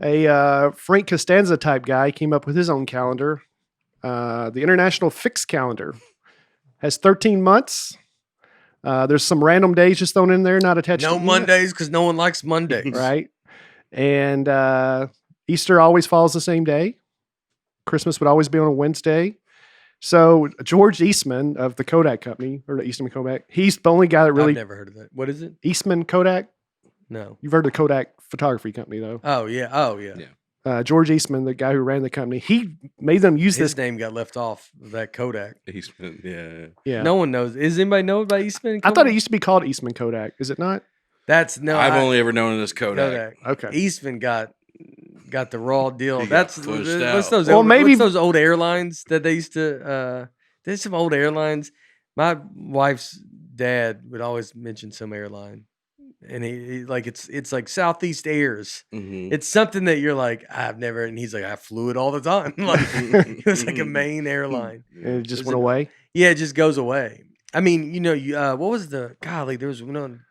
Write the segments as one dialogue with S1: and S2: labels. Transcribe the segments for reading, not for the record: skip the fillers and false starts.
S1: A Frank Costanza type guy came up with his own calendar. The International Fixed Calendar has 13 months. There's some random days just thrown in there, not attached to
S2: No Mondays because no one likes Mondays.
S1: Right. And Easter always falls the same day. Christmas would always be on a Wednesday. So George Eastman of the Kodak company, or the Eastman Kodak, he's the only guy that really...
S2: I've never heard of that. What is it?
S1: Eastman Kodak?
S2: No.
S1: You've heard of the Kodak photography company, though.
S2: Oh, yeah.
S1: George Eastman, the guy who ran the company, he made them use
S2: His name got left off of that Kodak.
S3: Eastman,
S1: yeah.
S2: No one knows. Does anybody know about Eastman Kodak?
S1: I thought it used to be called Eastman Kodak. Is it not?
S2: I've
S3: only ever known it as Kodak.
S1: Okay.
S2: Eastman got the raw deal.
S3: He
S2: What's
S3: got
S2: those old airlines that they used to there's some old airlines. My wife's dad would always mention some airline. And he like it's like Southeast Airs.
S3: Mm-hmm.
S2: It's something that you're like, I've never, and he's like, I flew it all the time. Like it was like a main airline.
S1: And it just went away.
S2: Yeah, it just goes away. I mean, what was there was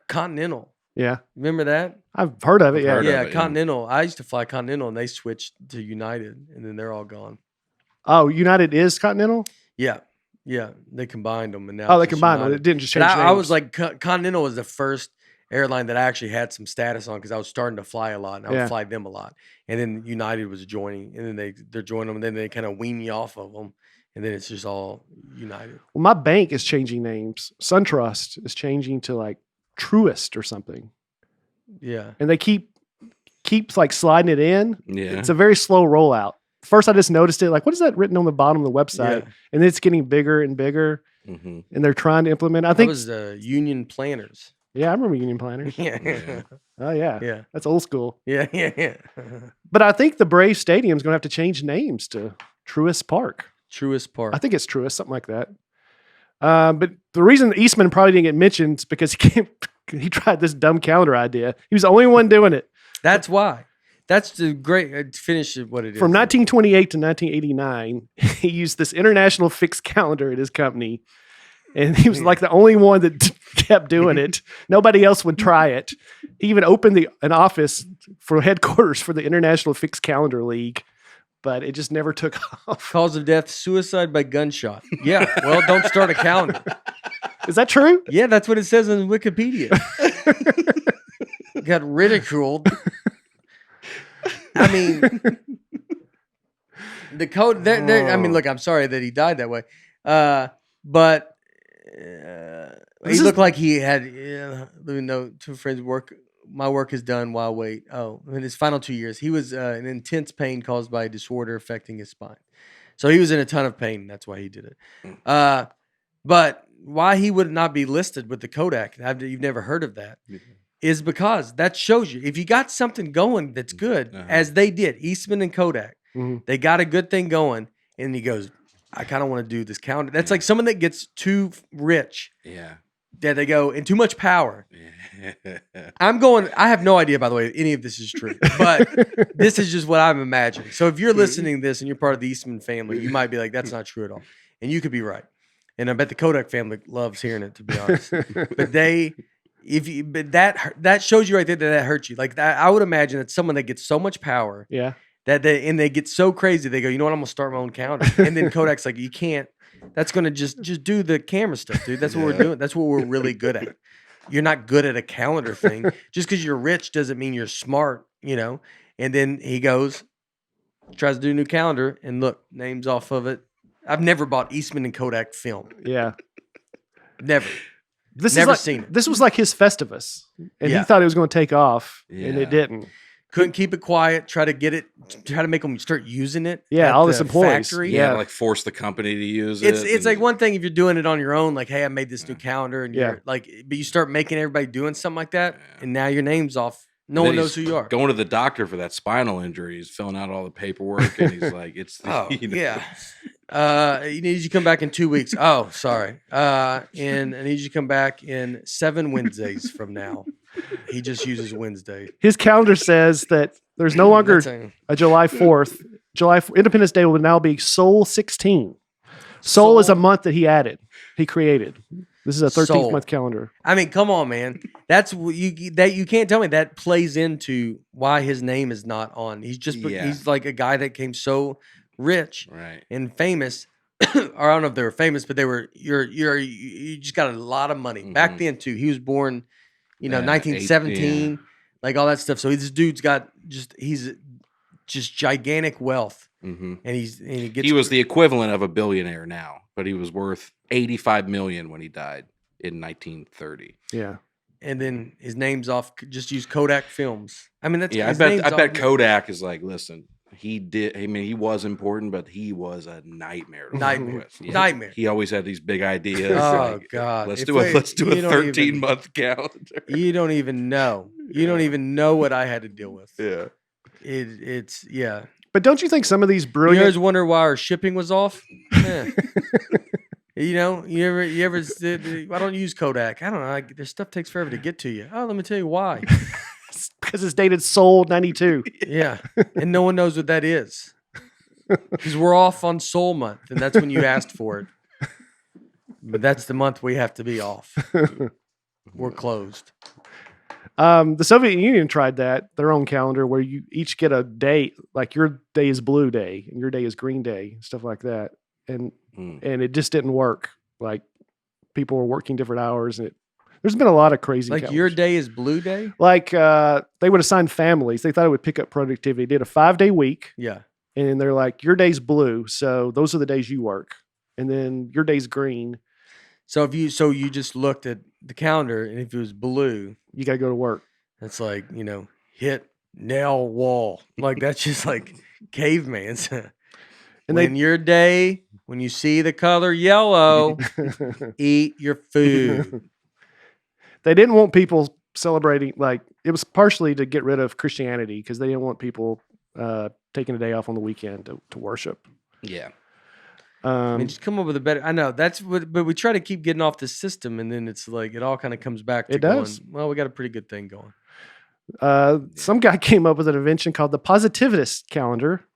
S2: Continental.
S1: Yeah.
S2: Remember that?
S1: I've heard of it. Yeah.
S2: Yeah, Continental. I used to fly Continental and they switched to United and then they're all gone.
S1: Oh, United is Continental?
S2: Yeah. Yeah. They combined them and now
S1: they combined them. It didn't just change names.
S2: I was like, Continental was the first airline that I actually had some status on because I was starting to fly a lot and I would fly them a lot. And then United was joining and then they're joining them and then they kind of wean you off of them. And then it's just all United.
S1: Well, my bank is changing names. SunTrust is changing to like Truist or something.
S2: Yeah.
S1: And they keeps like sliding it in.
S3: Yeah.
S1: It's a very slow rollout. First, I just noticed it. Like, what is that written on the bottom of the website?
S2: Yeah.
S1: And then it's getting bigger and bigger.
S3: Mm-hmm.
S1: And they're trying to implement. I think
S2: it was Union Planners.
S1: Yeah, I remember Union Planners.
S2: Yeah.
S1: Oh, yeah.
S2: Yeah.
S1: That's old school.
S2: Yeah.
S1: But I think the Braves Stadium is going to have to change names to Truist Park.
S2: Truist Park.
S1: I think it's Truist, something like that. But the reason Eastman probably didn't get mentioned is because he tried this dumb calendar idea. He was the only one doing it.
S2: That's why. That's the great finish of what it is.
S1: From 1928 to 1989, he used this international fixed calendar at his company. And he was like the only one that kept doing it. Nobody else would try it. He even opened an office for headquarters for the International Fixed Calendar League, but it just never took off.
S2: Cause of death, suicide by gunshot. Yeah, well, don't start a calendar.
S1: Is that true?
S2: Yeah, that's what it says in Wikipedia. Got ridiculed. I mean, the code. I mean, look, I'm sorry that he died that way, but. He looked like he had, let me know, two friends my work is done while I wait. Oh, in his final 2 years, he was in intense pain caused by a disorder affecting his spine. So he was in a ton of pain. That's why he did it. But why he would not be listed with the Kodak, you've never heard of that, is because that shows you, if you got something going that's good, as they did, Eastman and Kodak, they got a good thing going, and he goes, I kind of want to do this calendar. That's like someone that gets too rich.
S3: Yeah.
S2: That they go, and too much power. I have no idea, by the way, any of this is true, but this is just what I'm imagining. So if you're listening to this and you're part of the Eastman family, you might be like, that's not true at all. And you could be right. And I bet the Kodak family loves hearing it, to be honest. But that shows you right there that hurts you. Like that, I would imagine that someone that gets so much power.
S1: Yeah.
S2: That they get so crazy, they go, you know what, I'm gonna start my own calendar. And then Kodak's like, you can't. That's gonna just do the camera stuff, dude. That's what we're doing. That's what we're really good at. You're not good at a calendar thing. Just because you're rich doesn't mean you're smart, you know. And then he goes, tries to do a new calendar, and look, names off of it. I've never bought Eastman and Kodak film.
S1: Yeah,
S2: never.
S1: Never
S2: seen it.
S1: This was like his Festivus, and he thought it was going to take off, and it didn't.
S2: Couldn't keep it quiet. Try to make them start using it.
S1: Yeah, all this employees.
S2: Factory.
S3: Yeah, like force the company to use it.
S2: It's like one thing if you're doing it on your own, like, hey, I made this new calendar, and you're like, but you start making everybody doing something like that, and now your name's off. No one knows who you are.
S3: Going to the doctor for that spinal injury. He's filling out all the paperwork, and he's like, "It's
S2: yeah." You need you to come back in 2 weeks. Oh, sorry. And I need you to come back in 7 Wednesdays from now. He just uses Wednesday.
S1: His calendar says that there's no longer a July 4th. Independence Day will now be Sol 16. Sol is a month that he created. This is a 13th month calendar.
S2: I mean, come on, man. That's you can't tell me that plays into why his name is not on. He's like a guy that came so rich and famous. Or I don't know if they were famous, but they were. You just got a lot of money back then too. He was born, 1917, like all that stuff. So this dude's got he's gigantic wealth, and he
S3: was the equivalent of a billionaire now, but he was worth $85 million when he died in 1930.
S1: Yeah.
S2: And then his name's off. Just use Kodak Films. I mean, that's
S3: I bet Kodak is like, listen. He did. I mean, he was important, but he was a nightmare.
S2: Nightmare.
S3: He always had these big ideas.
S2: Oh God!
S3: Let's do a 13-month calendar.
S2: You don't even know. You don't even know what I had to deal with.
S3: Yeah.
S2: It's.
S1: But don't you think some of these brilliant?
S2: You always wonder why our shipping was off. Yeah. You ever why don't you use Kodak? I don't know. This stuff takes forever to get to you. Oh, let me tell you why.
S1: Because it's dated Soul 92.
S2: Yeah. And no one knows what that is. Because we're off on Soul Month, and that's when you asked for it. But that's the month we have to be off. We're closed.
S1: The Soviet Union tried their own calendar, where you each get a day, like your day is Blue Day and your day is Green Day, stuff like that. And it just didn't work. Like people were working different hours, and there's been a lot of crazy.
S2: Like
S1: calendars.
S2: Your day is Blue Day.
S1: Like they would assign families. They thought it would pick up productivity. They did a 5-day week.
S2: Yeah.
S1: And they're like, your day's blue, so those are the days you work, and then your day's green.
S2: So you just looked at the calendar, and if it was blue,
S1: you gotta go to work.
S2: That's like hit nail wall. Like that's just like caveman's. And then your day, when you see the color yellow, eat your food.
S1: They didn't want people celebrating. Like it was partially to get rid of Christianity because they didn't want people taking a day off on the weekend to worship.
S3: Yeah.
S2: I mean, just come up with a better. I know that's what, but we try to keep getting off the system, and then it's like it all kind of comes back to going, well, we got a pretty good thing going.
S1: Some guy came up with an invention called the positivist calendar.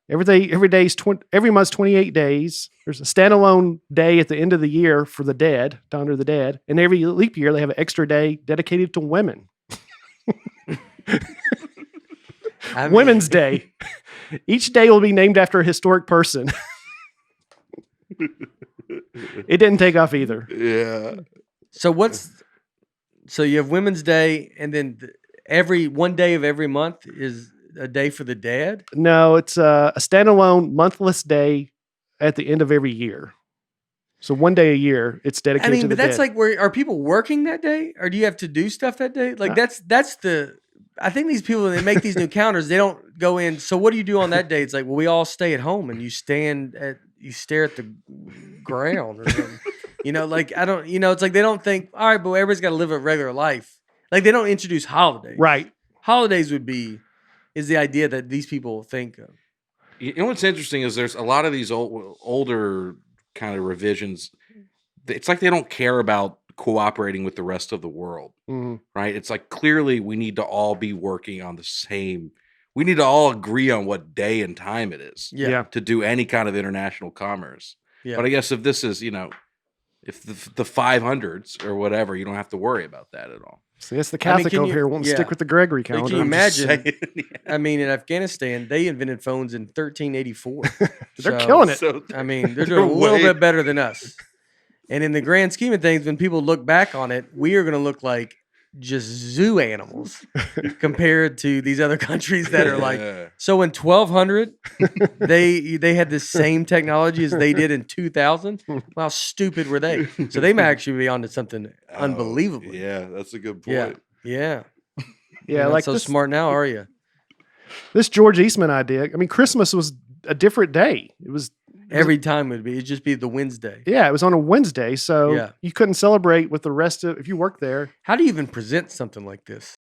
S1: Every month's 28 days. There's a standalone day at the end of the year for the dead, to honor the dead, and every leap year they have an extra day dedicated to women. Women's Day. Each day will be named after a historic person. It didn't take off either.
S3: Yeah.
S2: So you have Women's Day, and then every one day of every month is a day for the dead?
S1: No, it's a standalone monthless day at the end of every year. So one day a year, it's dedicated to the dead.
S2: But that's like, are people working that day, or do you have to do stuff that day? Like that's the. I think these people, when they make these new calendars, they don't go in. So what do you do on that day? It's like, well, we all stay at home and you stare at the ground or something. Like I don't. It's like they don't think. All right, but everybody's got to live a regular life. Like they don't introduce holidays.
S1: Right.
S2: Holidays is the idea that these people think of.
S3: You know what's interesting is there's a lot of these older kind of revisions. It's like they don't care about cooperating with the rest of the world, right? It's like clearly we need to all be working on the same. We need to all agree on what day and time it is to do any kind of international commerce. Yeah. But I guess if this is, if the 500s or whatever, you don't have to worry about that at all.
S1: So yes, the Catholic over here won't stick with the Gregory calendar.
S2: Can you imagine? I mean, in Afghanistan, they invented phones in 1384.
S1: They're killing it.
S2: I mean, they're doing a little bit better than us. And in the grand scheme of things, when people look back on it, we are going to look like just zoo animals compared to these other countries that are like. So in 1200, they had the same technology as they did in 2000. How stupid were they? So they might actually be onto something unbelievable.
S3: Yeah, that's a good point.
S2: Yeah.
S1: You're
S2: like so smart now, are you?
S1: This George Eastman idea. I mean, Christmas was a different day.
S2: Every time it'd just be the Wednesday.
S1: Yeah, it was on a Wednesday, so you couldn't celebrate with the rest of if you worked there.
S2: How do you even present something like this?